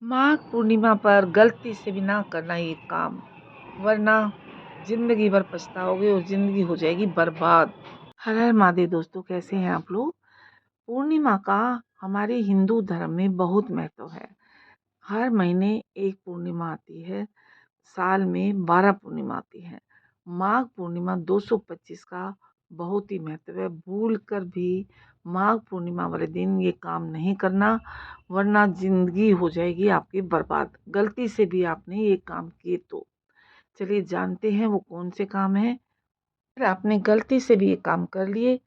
माघ पूर्णिमा पर गलती से भी ना करना ये काम, वरना जिंदगी भर पछताओगे और जिंदगी हो जाएगी बर्बाद। हर हर महादेव दोस्तों, कैसे हैं आप लोग। पूर्णिमा का हमारे हिंदू धर्म में बहुत महत्व है। हर महीने एक पूर्णिमा आती है, साल में 12 पूर्णिमा आती है। माघ पूर्णिमा 225 का बहुत ही महत्व है। भूल कर भी माघ पूर्णिमा वाले दिन ये काम नहीं करना, वरना जिंदगी हो जाएगी आपकी बर्बाद। गलती से भी आपने ये काम किए तो चलिए जानते हैं वो कौन से काम है। अगर आपने गलती से भी ये काम कर लिए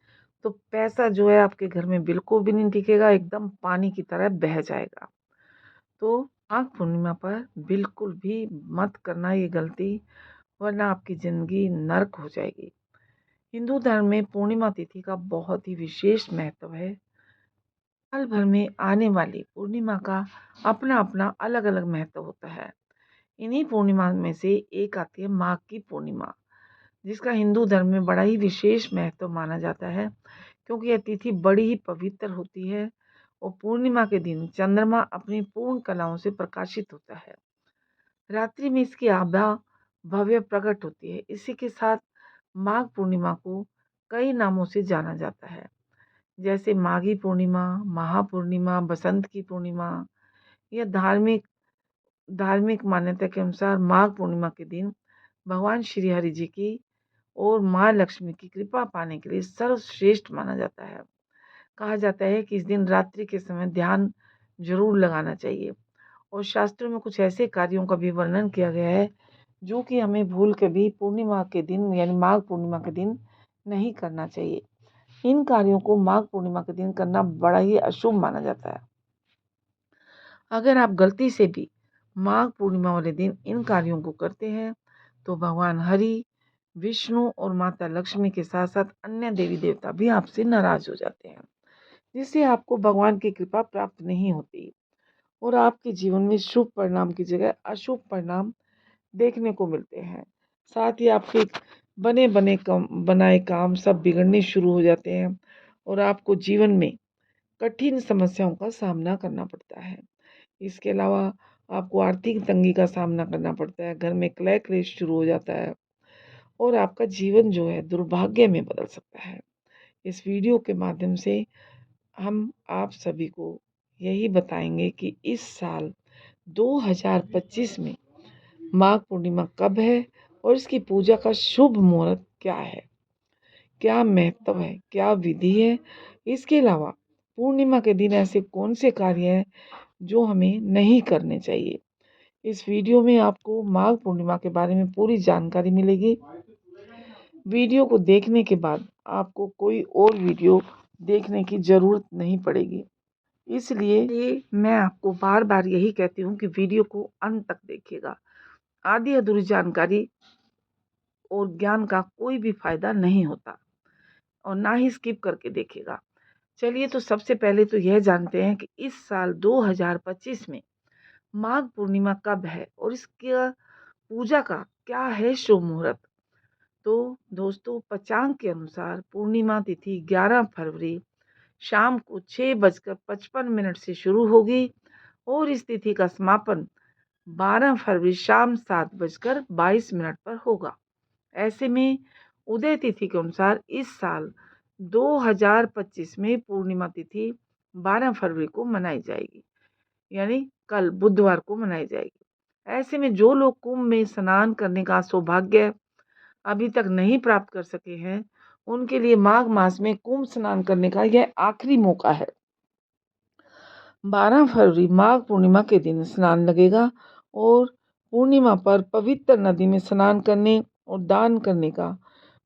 तो पैसा जो है आपके घर में बिल्कुल भी नहीं टिकेगा, एकदम पानी की तरह बह जाएगा। तो माघ पूर्णिमा पर बिल्कुल भी मत करना ये गलती, वरना आपकी ज़िंदगी नर्क हो जाएगी। हिंदू धर्म में पूर्णिमा तिथि का बहुत ही विशेष महत्व है। साल भर में आने वाली पूर्णिमा का अपना अपना अलग अलग महत्व होता है। इन्हीं पूर्णिमा में से एक आती है माघ की पूर्णिमा, जिसका हिंदू धर्म में बड़ा ही विशेष महत्व माना जाता है, क्योंकि यह तिथि बड़ी ही पवित्र होती है और पूर्णिमा के दिन चंद्रमा अपनी पूर्ण कलाओं से प्रकाशित होता है। रात्रि में इसकी आभा भव्य प्रकट होती है। इसी के साथ माघ पूर्णिमा को कई नामों से जाना जाता है, जैसे माघी पूर्णिमा, महापूर्णिमा, बसंत की पूर्णिमा। यह धार्मिक धार्मिक मान्यता के अनुसार माघ पूर्णिमा के दिन भगवान श्री हरि जी की और माँ लक्ष्मी की कृपा पाने के लिए सर्वश्रेष्ठ माना जाता है। कहा जाता है कि इस दिन रात्रि के समय ध्यान जरूर लगाना चाहिए और शास्त्रों में कुछ ऐसे कार्यों का भी वर्णन किया गया है जो कि हमें भूल के भी पूर्णिमा के दिन यानी माघ पूर्णिमा के दिन नहीं करना चाहिए। इन कार्यों को माघ पूर्णिमा के दिन करना बड़ा ही अशुभ माना जाता है। अगर आप गलती से भी माघ पूर्णिमा वाले दिन इन कार्यों को करते हैं तो भगवान हरि, विष्णु और माता लक्ष्मी के साथ साथ अन्य देवी देवता भी आपसे नाराज हो जाते हैं, जिससे आपको भगवान की कृपा प्राप्त नहीं होती और आपके जीवन में शुभ परिणाम की जगह अशुभ परिणाम देखने को मिलते हैं। साथ ही आपके बनाए काम सब बिगड़ने शुरू हो जाते हैं और आपको जीवन में कठिन समस्याओं का सामना करना पड़ता है। इसके अलावा आपको आर्थिक तंगी का सामना करना पड़ता है, घर में क्लह क्लेश शुरू हो जाता है और आपका जीवन जो है दुर्भाग्य में बदल सकता है। इस वीडियो के माध्यम से हम आप सभी को यही बताएंगे कि इस साल 2025 में माघ पूर्णिमा कब है और इसकी पूजा का शुभ मुहूर्त क्या है, क्या महत्व है, क्या विधि है। इसके अलावा पूर्णिमा के दिन ऐसे कौन से कार्य हैं जो हमें नहीं करने चाहिए। इस वीडियो में आपको माघ पूर्णिमा के बारे में पूरी जानकारी मिलेगी। वीडियो को देखने के बाद आपको कोई और वीडियो देखने की ज़रूरत नहीं पड़ेगी। इसलिए मैं आपको बार बार यही कहती हूँ कि वीडियो को अंत तक देखिएगा। आधी अधूरी जानकारी और ज्ञान का कोई भी फायदा नहीं होता और ना ही स्किप करके देखिएगा। चलिए तो सबसे पहले तो यह जानते हैं कि इस साल 2025 में माघ पूर्णिमा कब है और इसकी पूजा का क्या है शुभ मुहूर्त। तो दोस्तों, पंचांग के अनुसार पूर्णिमा तिथि 11 फरवरी शाम को 6:55 से शुरू होगी और इस तिथि का समापन 12 फरवरी शाम 7:22 पर होगा। ऐसे में उदय तिथि के अनुसार इस साल 2025 में पूर्णिमा तिथि 12 फरवरी को मनाई जाएगी, यानी कल बुधवार को मनाई जाएगी। ऐसे में जो लोग कुंभ में स्नान करने का सौभाग्य अभी तक नहीं प्राप्त कर सके हैं, उनके लिए माघ मास में कुंभ स्नान करने का यह आखिरी मौका है। 12 फरवरी माघ पूर्णिमा के दिन स्नान लगेगा और पूर्णिमा पर पवित्र नदी में स्नान करने और दान करने का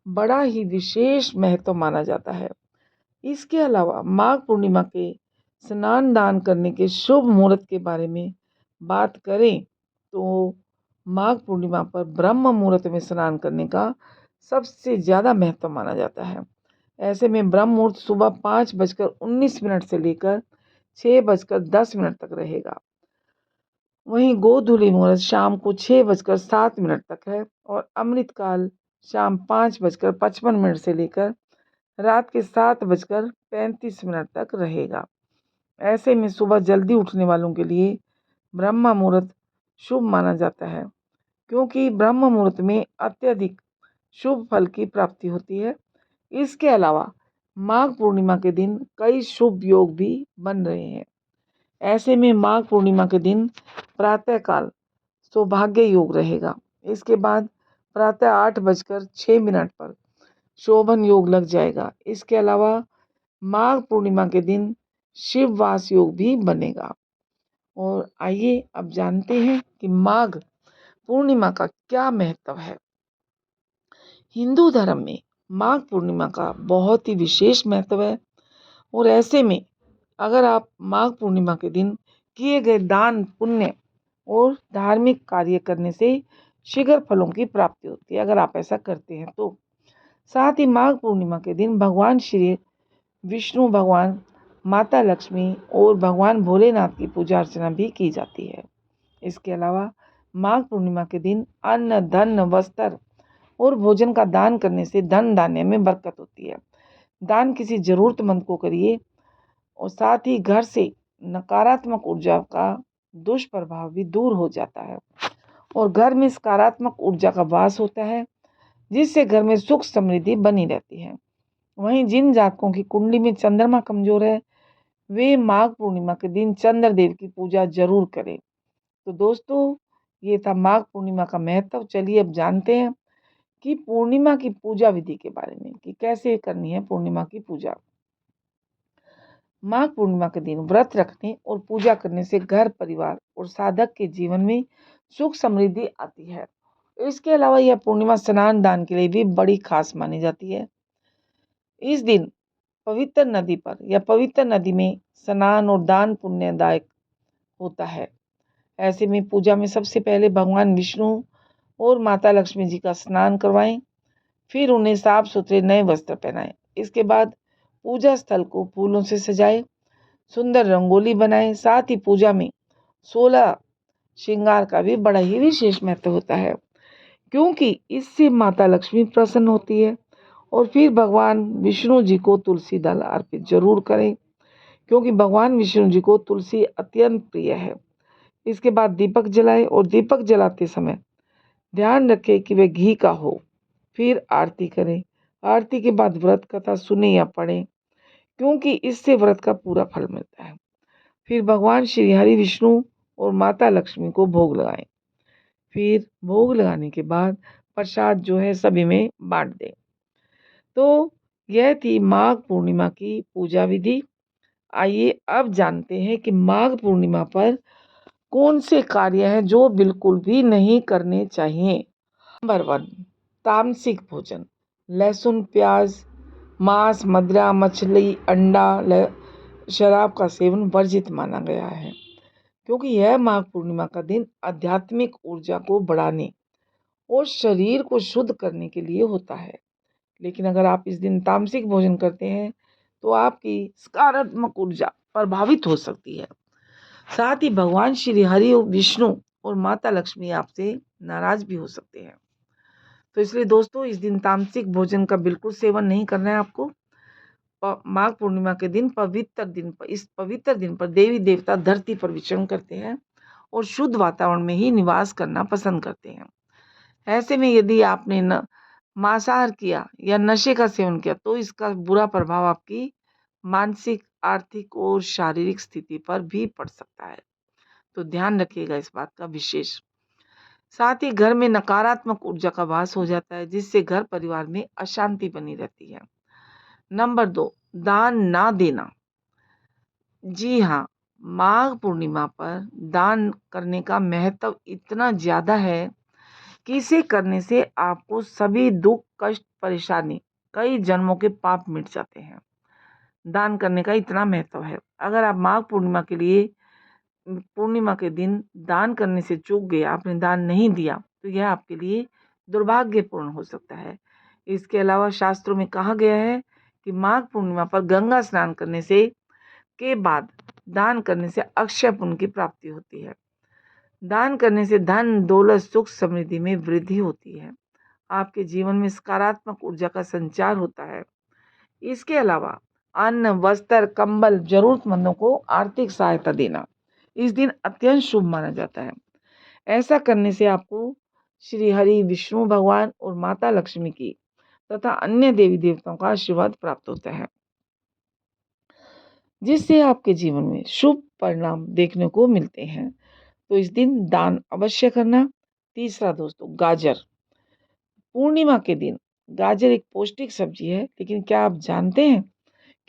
बड़ा ही विशेष महत्व माना जाता है। इसके अलावा माघ पूर्णिमा के स्नान दान करने के शुभ मुहूर्त के बारे में बात करें तो माघ पूर्णिमा पर ब्रह्म मुहूर्त में स्नान करने का सबसे ज़्यादा महत्व माना जाता है। ऐसे में ब्रह्म मुहूर्त सुबह 5:19 से लेकर 6:10 तक रहेगा। वहीं गोधूली मुहूर्त शाम को 6:07 तक है और अमृतकाल शाम 5:55 से लेकर रात के 7:35 तक रहेगा। ऐसे में सुबह जल्दी उठने वालों के लिए ब्रह्म मुहूर्त शुभ माना जाता है, क्योंकि ब्रह्म मुहूर्त में अत्यधिक शुभ फल की प्राप्ति होती है। इसके अलावा माघ पूर्णिमा के दिन कई शुभ योग भी बन रहे हैं। ऐसे में माघ पूर्णिमा के दिन प्रातःकाल सौभाग्य योग रहेगा। इसके बाद प्रातः 8:06 पर शोभन योग लग जाएगा। इसके अलावा माघ पूर्णिमा के दिन शिववास योग भी बनेगा। और आइए अब जानते हैं कि माघ पूर्णिमा का क्या महत्व है। हिंदू धर्म में माघ पूर्णिमा का बहुत ही विशेष महत्व है। और ऐसे में अगर आप माघ पूर्णिमा के दिन किए गए दान पुण्य और धार्मिक कार्य करने से शीघ्र फलों की प्राप्ति होती है, अगर आप ऐसा करते हैं तो। साथ ही माघ पूर्णिमा के दिन भगवान श्री विष्णु, भगवान माता लक्ष्मी और भगवान भोलेनाथ की पूजा अर्चना भी की जाती है। इसके अलावा माघ पूर्णिमा के दिन अन्न, धन, वस्त्र और भोजन का दान करने से धन धान्य में बरकत होती है। दान किसी जरूरतमंद को करिए और साथ ही घर से नकारात्मक ऊर्जा का दुष्प्रभाव भी दूर हो जाता है और घर में सकारात्मक ऊर्जा का वास होता है, जिससे घर में सुख समृद्धि बनी रहती है। वहीं जिन जातकों की कुंडली में चंद्रमा कमजोर है, वे माघ पूर्णिमा के दिन चंद्रदेव की पूजा जरूर करें। तो दोस्तों, ये था माघ पूर्णिमा का महत्व। चलिए अब जानते हैं कि पूर्णिमा की पूजा विधि के बारे में, कि कैसे करनी है पूर्णिमा की पूजा। माघ पूर्णिमा के दिन व्रत रखने और पूजा करने से घर, परिवार और साधक के जीवन में सुख समृद्धि आती है। इसके अलावा यह पूर्णिमा स्नान दान के लिए भी बड़ी खास मानी जाती है। इस दिन पवित्र नदी पर या पवित्र नदी में स्नान और दान पुण्यदायक होता है। ऐसे में पूजा में सबसे पहले भगवान विष्णु और माता लक्ष्मी जी का स्नान करवाएं, फिर उन्हें साफ सुथरे नए वस्त्र पहनाएं। इसके बाद पूजा स्थल को फूलों से सजाएं, सुंदर रंगोली बनाएं। साथ ही पूजा में 16 श्रृंगार का भी बड़ा ही विशेष महत्व होता है, क्योंकि इससे माता लक्ष्मी प्रसन्न होती है। और फिर भगवान विष्णु जी को तुलसी दल अर्पित जरूर करें, क्योंकि भगवान विष्णु जी को तुलसी अत्यंत प्रिय है। इसके बाद दीपक जलाएं और दीपक जलाते समय ध्यान रखें कि वह घी का हो। फिर आरती करें। आरती के बाद व्रत कथा सुने या पढ़ें, क्योंकि इससे व्रत का पूरा फल मिलता है। फिर भगवान श्री हरि विष्णु और माता लक्ष्मी को भोग लगाएं। फिर भोग लगाने के बाद प्रसाद जो है सभी में बांट दें। तो यह थी माघ पूर्णिमा की पूजा विधि। आइए अब जानते हैं कि माघ पूर्णिमा पर कौन से कार्य हैं जो बिल्कुल भी नहीं करने चाहिए। नंबर 1, तामसिक भोजन। लहसुन, प्याज, मांस, मदिरा, मछली, अंडा, शराब का सेवन वर्जित माना गया है, क्योंकि यह माघ पूर्णिमा का दिन आध्यात्मिक ऊर्जा को बढ़ाने और शरीर को शुद्ध करने के लिए होता है। लेकिन अगर आप इस दिन तामसिक भोजन करते हैं तो आपकी सकारात्मक ऊर्जा प्रभावित हो सकती है। साथ ही भगवान श्री हरि विष्णु और माता लक्ष्मी आपसे नाराज भी हो सकते हैं। तो इसलिए दोस्तों, इस दिन तामसिक भोजन का बिल्कुल सेवन नहीं करना है आपको। माघ पूर्णिमा के दिन इस पवित्र दिन पर देवी देवता धरती पर विचरण करते हैं और शुद्ध वातावरण में ही निवास करना पसंद करते हैं। ऐसे में यदि आपने मांसाहार किया या नशे का सेवन किया तो इसका बुरा प्रभाव आपकी मानसिक, आर्थिक और शारीरिक स्थिति पर भी पड़ सकता है। तो ध्यान रखिएगा इस बात का विशेष। साथ ही घर में नकारात्मक ऊर्जा का वास हो जाता है, जिससे घर परिवार में अशांति बनी रहती है। नंबर 2, दान ना देना। जी हाँ, माघ पूर्णिमा पर दान करने का महत्व इतना ज़्यादा है कि इसे करने से आपको सभी दुख, कष्ट, परेशानी, कई जन्मों के पाप मिट जाते हैं। दान करने का इतना महत्व है। अगर आप माघ पूर्णिमा के दिन दान करने से चूक गए, आपने दान नहीं दिया, तो यह आपके लिए दुर्भाग्यपूर्ण हो सकता है। इसके अलावा शास्त्रों में कहा गया है कि माघ पूर्णिमा पर गंगा स्नान करने से के बाद दान करने से अक्षय पुण्य की प्राप्ति होती है। दान करने से धन, दौलत, सुख, समृद्धि में वृद्धि होती है। आपके जीवन में सकारात्मक ऊर्जा का संचार होता है। इसके अलावा अन्न, वस्त्र, कंबल, जरूरतमंदों को आर्थिक सहायता देना, इस दिन अत्यंत शुभ माना जाता है। ऐसा करने से आपको श्री हरि विष्णु भगवान और माता लक्ष्मी की तथा अन्य देवी देवताओं का आशीर्वाद प्राप्त होता है, जिससे आपके जीवन में शुभ परिणाम देखने को मिलते हैं। तो इस दिन दान अवश्य करना। तीसरा दोस्तों, गाजर। पूर्णिमा के दिन गाजर एक पौष्टिक सब्जी है, लेकिन क्या आप जानते हैं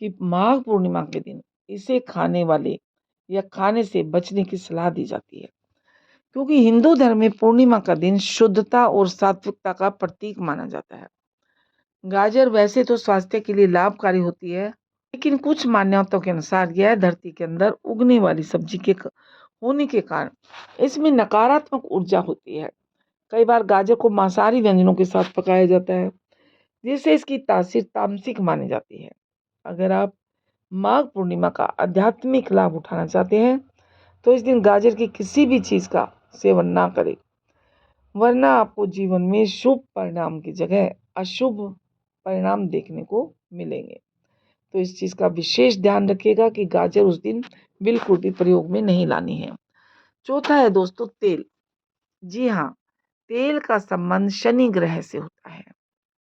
कि माघ पूर्णिमा के दिन इसे खाने वाले या खाने से बचने की सलाह दी जाती है, क्योंकि हिंदू धर्म में पूर्णिमा का दिन शुद्धता और सात्विकता का प्रतीक माना जाता है। गाजर वैसे तो स्वास्थ्य के लिए लाभकारी होती है, लेकिन कुछ मान्यताओं के अनुसार यह धरती के अंदर उगने वाली सब्जी के होने के कारण इसमें नकारात्मक ऊर्जा होती है। कई बार गाजर को मांसाहारी व्यंजनों के साथ पकाया जाता है, जिससे इसकी तासीर तामसिक मानी जाती है। अगर आप माघ पूर्णिमा का आध्यात्मिक लाभ उठाना चाहते हैं, तो इस दिन गाजर की किसी भी चीज़ का सेवन ना करें, वरना आपको जीवन में शुभ परिणाम की जगह अशुभ परिणाम देखने को मिलेंगे। तो इस चीज़ का विशेष ध्यान रखिएगा कि गाजर उस दिन बिल्कुल भी प्रयोग में नहीं लानी है। चौथा है दोस्तों, तेल। जी हाँ, तेल का संबंध शनि ग्रह से होता है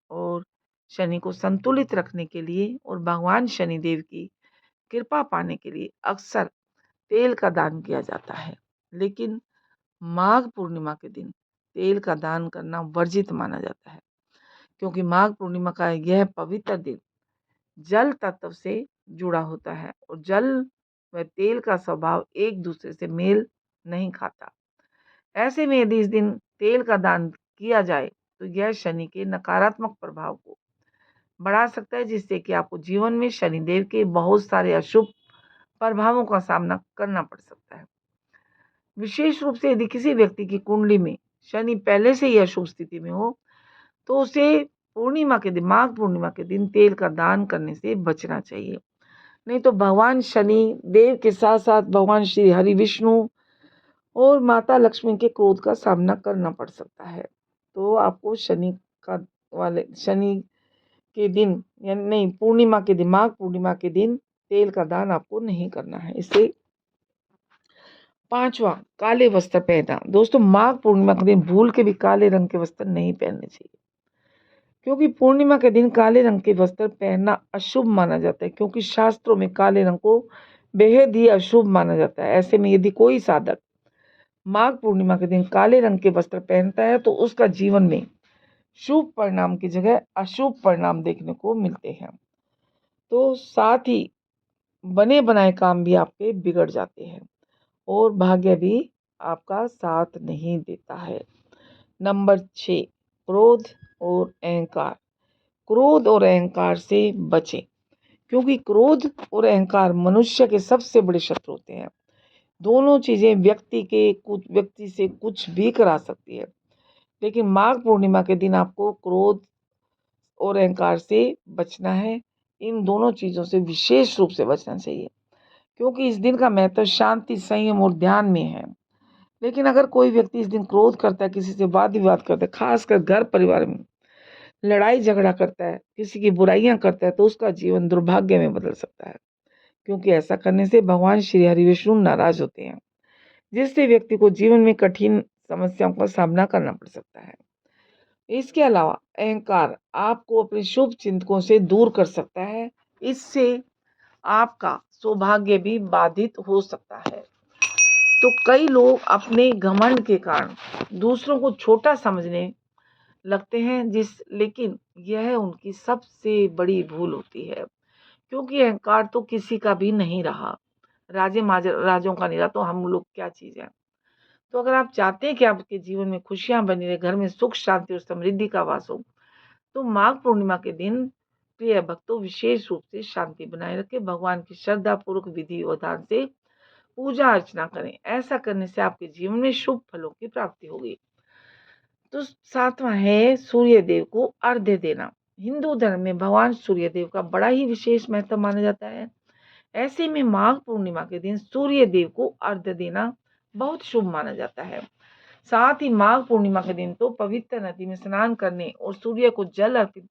और शनि को संतुलित रखने के लिए और भगवान शनिदेव की कृपा पाने के लिए अक्सर तेल का दान किया जाता है। लेकिन माघ पूर्णिमा के दिन तेल का दान करना वर्जित माना जाता है, क्योंकि माघ पूर्णिमा का यह पवित्र दिन जल तत्व से जुड़ा होता है और जल व तेल का स्वभाव एक दूसरे से मेल नहीं खाता। ऐसे में यदि इस दिन तेल का दान किया जाए तो यह शनि के नकारात्मक प्रभाव को बढ़ा सकता है, जिससे कि आपको जीवन में शनिदेव के बहुत सारे अशुभ प्रभावों का सामना करना पड़ सकता है। विशेष रूप से यदि किसी व्यक्ति की कुंडली में शनि पहले से ही अशुभ स्थिति में हो, तो उसे पूर्णिमा के दिन, माघ पूर्णिमा के दिन तेल का दान करने से बचना चाहिए। नहीं तो भगवान शनि देव के साथ साथ भगवान श्री हरि विष्णु और माता लक्ष्मी के क्रोध का सामना करना पड़ सकता है। तो आपको शनि के दिन, यानी नहीं, पूर्णिमा के दिन, माघ पूर्णिमा के दिन तेल का दान आपको नहीं करना है। इससे पांचवा, काले वस्त्र पहनना। दोस्तों, माघ पूर्णिमा के दिन भूल के भी काले रंग के वस्त्र नहीं पहनने चाहिए, क्योंकि पूर्णिमा के दिन काले रंग के वस्त्र पहनना अशुभ माना जाता है, क्योंकि शास्त्रों में काले रंग को बेहद ही अशुभ माना जाता है। ऐसे में यदि कोई साधक माघ पूर्णिमा के दिन काले रंग के वस्त्र पहनता है, तो उसका जीवन में शुभ परिणाम की जगह अशुभ परिणाम देखने को मिलते हैं। तो साथ ही बने बनाए काम भी आपके बिगड़ जाते हैं और भाग्य भी आपका साथ नहीं देता है। नंबर 6, क्रोध और अहंकार। क्रोध और अहंकार से बचें, क्योंकि क्रोध और अहंकार मनुष्य के सबसे बड़े शत्रु होते हैं। दोनों चीज़ें व्यक्ति से कुछ भी करा सकती है, लेकिन माघ पूर्णिमा के दिन आपको क्रोध और अहंकार से बचना है। इन दोनों चीज़ों से विशेष रूप से बचना चाहिए, क्योंकि इस दिन का महत्व शांति, संयम और ध्यान में है। लेकिन अगर कोई व्यक्ति इस दिन क्रोध करता है, किसी से वाद विवाद करता है, खासकर घर परिवार में लड़ाई झगड़ा करता है, किसी की बुराइयां करता है, तो उसका जीवन दुर्भाग्य में बदल सकता है, क्योंकि ऐसा करने से भगवान श्री हरि विष्णु नाराज होते हैं, जिससे व्यक्ति को जीवन में कठिन समस्याओं का सामना करना पड़ सकता है। इसके अलावा अहंकार आपको अपने शुभ चिंतकों से दूर कर सकता है। इससे आपका सौभाग्य भी बाधित हो सकता है। तो कई लोग अपने घमंड के कारण दूसरों को छोटा समझने लगते हैं, लेकिन यह उनकी सबसे बड़ी भूल होती है, क्योंकि अहंकार तो किसी का भी नहीं रहा, राजों का नहीं रहा, तो हम लोग क्या चीज़ है। तो अगर आप चाहते हैं कि आपके जीवन में खुशियां बनी रहे, घर में सुख शांति और समृद्धि का वास हो, तो माघ पूर्णिमा के दिन प्रिय भक्तों विशेष रूप से शांति बनाए रखें, भगवान की श्रद्धा पूर्वक विधि विधान से पूजा अर्चना करें। ऐसा करने से आपके जीवन में शुभ फलों की प्राप्ति होगी। तो सातवां है सूर्य देव को अर्घ्य देना। हिंदू धर्म में भगवान सूर्य देव का बड़ा ही विशेष महत्व माना जाता है। ऐसे में माघ पूर्णिमा के दिन सूर्य देव को अर्घ्य देना बहुत शुभ माना जाता है। साथ ही माघ पूर्णिमा के दिन तो पवित्र नदी में स्नान करने और सूर्य को जल अर्पित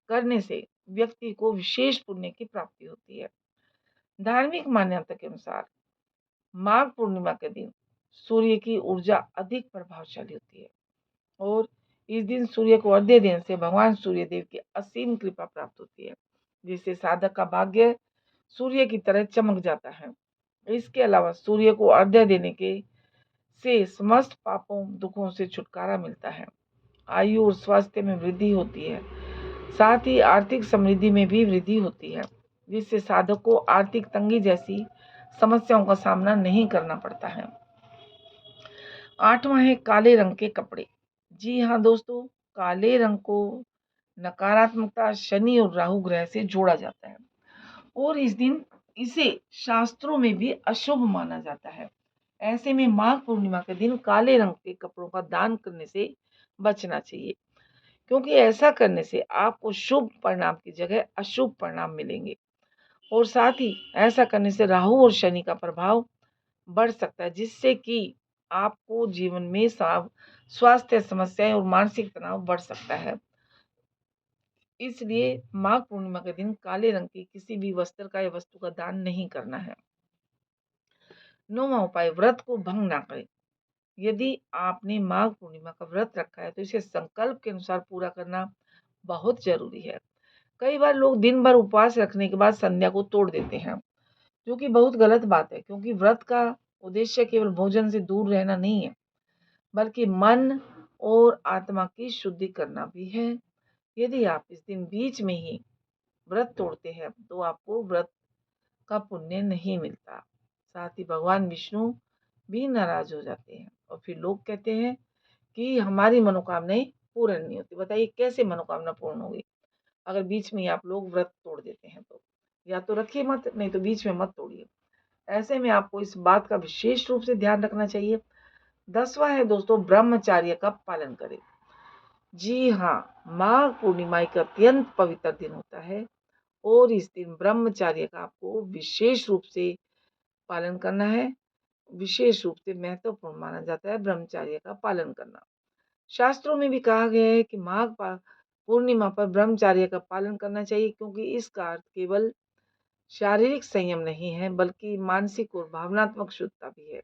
करने से व्यक्ति को विशेष पुण्य की प्राप्ति होती है। धार्मिक मान्यता के अनुसार माघ पूर्णिमा के दिन सूर्य की ऊर्जा अधिक प्रभावशाली होती है और इस दिन सूर्य को अर्घ्य देने से भगवान सूर्य देव की असीम कृपा प्राप्त होती है, जिससे साधक का भाग्य सूर्य की तरह चमक जाता है। इसके अलावा सूर्य को अर्घ्य देने के से समस्त पापों दुखों से छुटकारा मिलता है, आयु और स्वास्थ्य में वृद्धि होती है, साथ ही आर्थिक समृद्धि में भी वृद्धि होती है, जिससे साधक को आर्थिक तंगी जैसी समस्याओं का सामना नहीं करना पड़ता है। 8वां है काले रंग के कपड़े। जी हाँ दोस्तों, काले रंग को नकारात्मकता, शनि और राहु ग्रह से जोड़ा जाता है और इस दिन इसे शास्त्रों में भी अशुभ माना जाता है। ऐसे में माघ पूर्णिमा के दिन काले रंग के कपड़ों का दान करने से बचना चाहिए, क्योंकि ऐसा करने से आपको शुभ परिणाम की जगह अशुभ परिणाम मिलेंगे और साथ ही ऐसा करने से राहु और शनि का प्रभाव बढ़ सकता है, जिससे कि आपको जीवन में स्वास्थ्य समस्याएं और मानसिक तनाव बढ़ सकता है। इसलिए माघ पूर्णिमा के दिन काले रंग की किसी भी वस्त्र का या वस्तु का दान नहीं करना है। 9वां उपाय, व्रत को भंग ना करें। यदि आपने माघ पूर्णिमा का व्रत रखा है तो इसे संकल्प के अनुसार पूरा करना बहुत जरूरी है। कई बार लोग दिन भर उपवास रखने के बाद संध्या को तोड़ देते हैं, जो कि बहुत गलत बात है, क्योंकि व्रत का उद्देश्य केवल भोजन से दूर रहना नहीं है, बल्कि मन और आत्मा की शुद्धि करना भी है। यदि आप इस दिन बीच में ही व्रत तोड़ते हैं तो आपको व्रत का पुण्य नहीं मिलता। साथ ही भगवान विष्णु भी नाराज हो जाते हैं और फिर लोग कहते हैं कि हमारी मनोकामनाएं पूर्ण नहीं होती। बताइए कैसे मनोकामना पूर्ण होगी अगर बीच में ही आप लोग व्रत तोड़ देते हैं? तो या तो रखिए मत, नहीं तो बीच में मत तोड़िए। ऐसे में आपको इस बात का विशेष रूप से ध्यान रखना चाहिए। 10वां है दोस्तों, ब्रह्मचर्य का पालन करें। जी हाँ, माघ पूर्णिमा एक अत्यंत पवित्र दिन होता है और इस दिन ब्रह्मचर्य का आपको विशेष रूप से पालन करना है। विशेष रूप से महत्वपूर्ण माना जाता है ब्रह्मचर्य का पालन करना। शास्त्रों में भी कहा गया है कि माघ पूर्णिमा पर ब्रह्मचर्य का पालन करना चाहिए, क्योंकि इसका अर्थ केवल शारीरिक संयम नहीं है, बल्कि मानसिक और भावनात्मक शुद्धता भी है।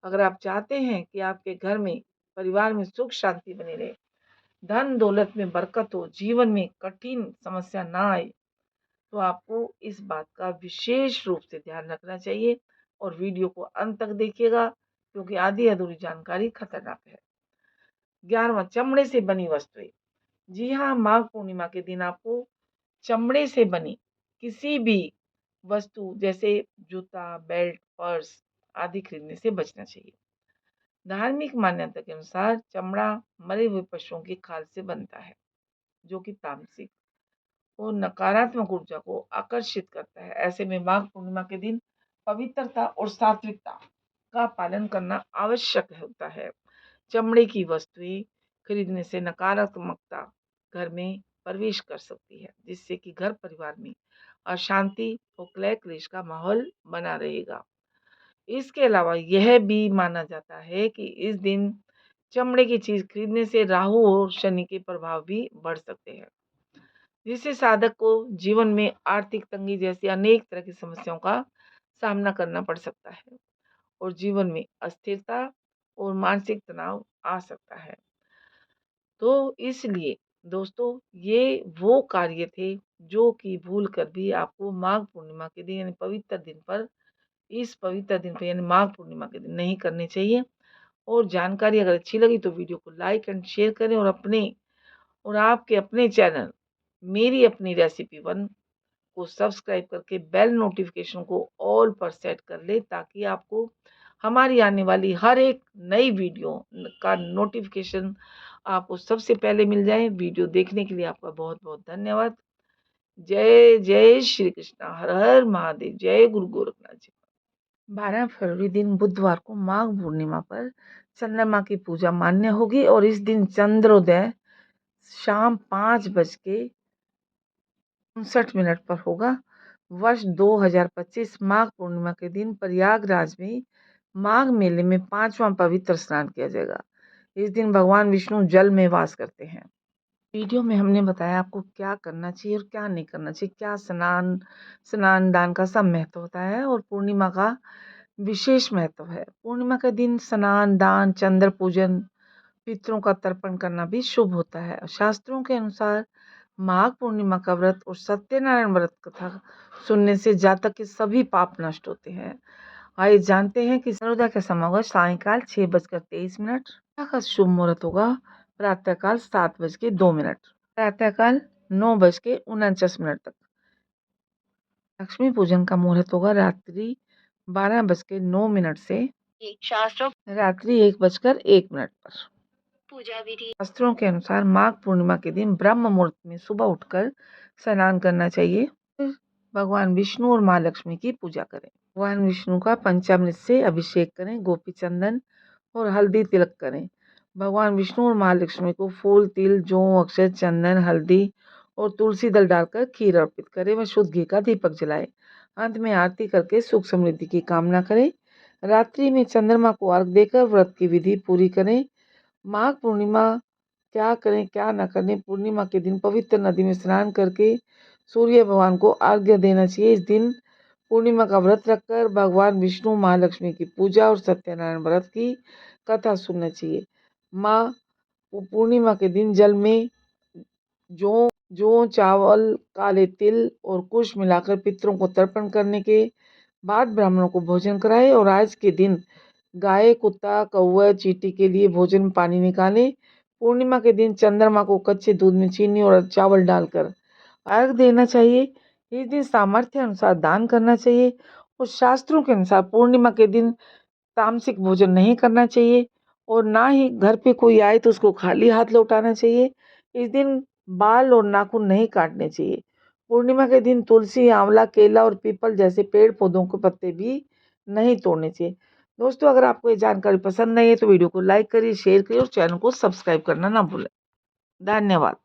अगर आप चाहते हैं कि आपके घर में, परिवार में सुख शांति बनी रहे, धन दौलत में बरकत हो, जीवन में कठिन समस्या ना आए, तो आपको इस बात का विशेष रूप से ध्यान रखना चाहिए और वीडियो को अंत तक देखिएगा, क्योंकि आधी अधूरी जानकारी खतरनाक है। 11वां, चमड़े से बनी वस्तुएं। जी हाँ, माघ पूर्णिमा के दिन आपको चमड़े से बनी किसी भी वस्तु जैसे जूता, बेल्ट, पर्स आदि खरीदने से बचना चाहिए। धार्मिक मान्यता के अनुसार चमड़ा मरे हुए पशुओं की खाल से बनता है, जो कि तामसिक और नकारात्मक ऊर्जा को आकर्षित करता है। ऐसे में माघ पूर्णिमा के दिन पवित्रता और सात्विकता का पालन करना आवश्यक होता है। चमड़े की वस्तुएं खरीदने से नकारात्मकता घर में प्रवेश कर सकती है, जिससे कि घर परिवार में अशांति और क्लेश क्लेश का माहौल बना रहेगा। इसके अलावा यह भी माना जाता है कि इस दिन चमड़े की चीज खरीदने से राहु और शनि के प्रभाव भी बढ़ सकते हैं, जिससे साधक को जीवन में आर्थिक तंगी जैसी अनेक तरह की समस्याओं का सामना करना पड़ सकता है और जीवन में अस्थिरता और मानसिक तनाव आ सकता है। तो इसलिए दोस्तों, ये वो कार्य थे जो कि भूल कर भी आपको माघ पूर्णिमा के दिन यानी पवित्र दिन पर, इस पवित्र दिन पर यानी माघ पूर्णिमा के दिन नहीं करने चाहिए। और जानकारी अगर अच्छी लगी तो वीडियो को लाइक एंड शेयर करें और आपके अपने चैनल मेरी अपनी रेसिपी वन को सब्सक्राइब करके बेल नोटिफिकेशन को ऑल पर सेट कर ले, ताकि आपको हमारी आने वाली हर एक नई वीडियो का नोटिफिकेशन आपको सबसे पहले मिल जाए। वीडियो देखने के लिए आपका बहुत बहुत धन्यवाद। जय जय श्री कृष्णा, हर हर महादेव, जय गुरु गोरखनाथ जी। 12 फरवरी दिन बुधवार को माघ पूर्णिमा पर चंद्रमा की पूजा मान्य होगी और इस दिन चंद्रोदय शाम 5:59 पर होगा। वर्ष 2025 माघ पूर्णिमा के दिन प्रयागराज में माघ मेले में 5वां पवित्र स्नान किया जाएगा। इस दिन भगवान विष्णु जल में वास करते हैं। वीडियो में हमने बताया आपको क्या करना चाहिए और क्या नहीं करना चाहिए, क्या स्नान दान का सब महत्व होता है और पूर्णिमा का विशेष महत्व है। पूर्णिमा के दिन स्नान, दान, चंद्र पूजन, पितरों का तर्पण करना भी शुभ होता है। शास्त्रों के अनुसार माघ पूर्णिमा का व्रत और सत्यनारायण व्रत कथा सुनने से जातक के सभी पाप नष्ट होते हैं। आइए जानते हैं कि सूर्योदय का समय होगा सायंकाल 6:23। का शुभ मुहूर्त होगा प्रातःकाल 7:02, प्रातःकाल 9:49 तक। लक्ष्मी पूजन का मुहूर्त होगा रात्रि 12:09 से रात्रि 1:01 पर। पूजा विधि शास्त्रों के अनुसार माघ पूर्णिमा के दिन ब्रह्म मुहूर्त में सुबह उठकर स्नान करना चाहिए। फिर भगवान विष्णु और माँ लक्ष्मी की पूजा करें। भगवान विष्णु का पंचामृत से अभिषेक करें, गोपी चंदन और हल्दी तिलक करें। भगवान विष्णु और माँ लक्ष्मी को फूल, तिल, जौ, अक्षत, चंदन, हल्दी और तुलसी दल डालकर खीर अर्पित करें व शुद्ध घी का दीपक जलाएं। अंत में आरती करके सुख समृद्धि की कामना करें। रात्रि में चंद्रमा को अर्घ देकर व्रत की विधि पूरी करें। माघ पूर्णिमा क्या करें क्या न करें, पूर्णिमा के दिन पवित्र नदी में स्नान करके सूर्य भगवान को अर्घ्य देना चाहिए। इस दिन पूर्णिमा का व्रत रखकर भगवान विष्णु, माँ लक्ष्मी की पूजा और सत्यनारायण व्रत की कथा सुनना चाहिए। माँ पूर्णिमा के दिन जल में जौ, चावल, काले तिल और कुश मिलाकर पितरों को तर्पण करने के बाद ब्राह्मणों को भोजन कराएं और आज के दिन गाय, कुत्ता, कौवा, चींटी के लिए भोजन में पानी निकालें। पूर्णिमा के दिन चंद्रमा को कच्चे दूध में चीनी और चावल डालकर अर्घ देना चाहिए। इस दिन सामर्थ्य अनुसार दान करना चाहिए और शास्त्रों के अनुसार पूर्णिमा के दिन तामसिक भोजन नहीं करना चाहिए और ना ही घर पे कोई आए तो उसको खाली हाथ लौटाना चाहिए। इस दिन बाल और नाखून नहीं काटने चाहिए। पूर्णिमा के दिन तुलसी, आंवला, केला और पीपल जैसे पेड़ पौधों के पत्ते भी नहीं तोड़ने चाहिए। दोस्तों, अगर आपको ये जानकारी पसंद आई है तो वीडियो को लाइक करिए, शेयर करिए और चैनल को सब्सक्राइब करना ना भूलें। धन्यवाद।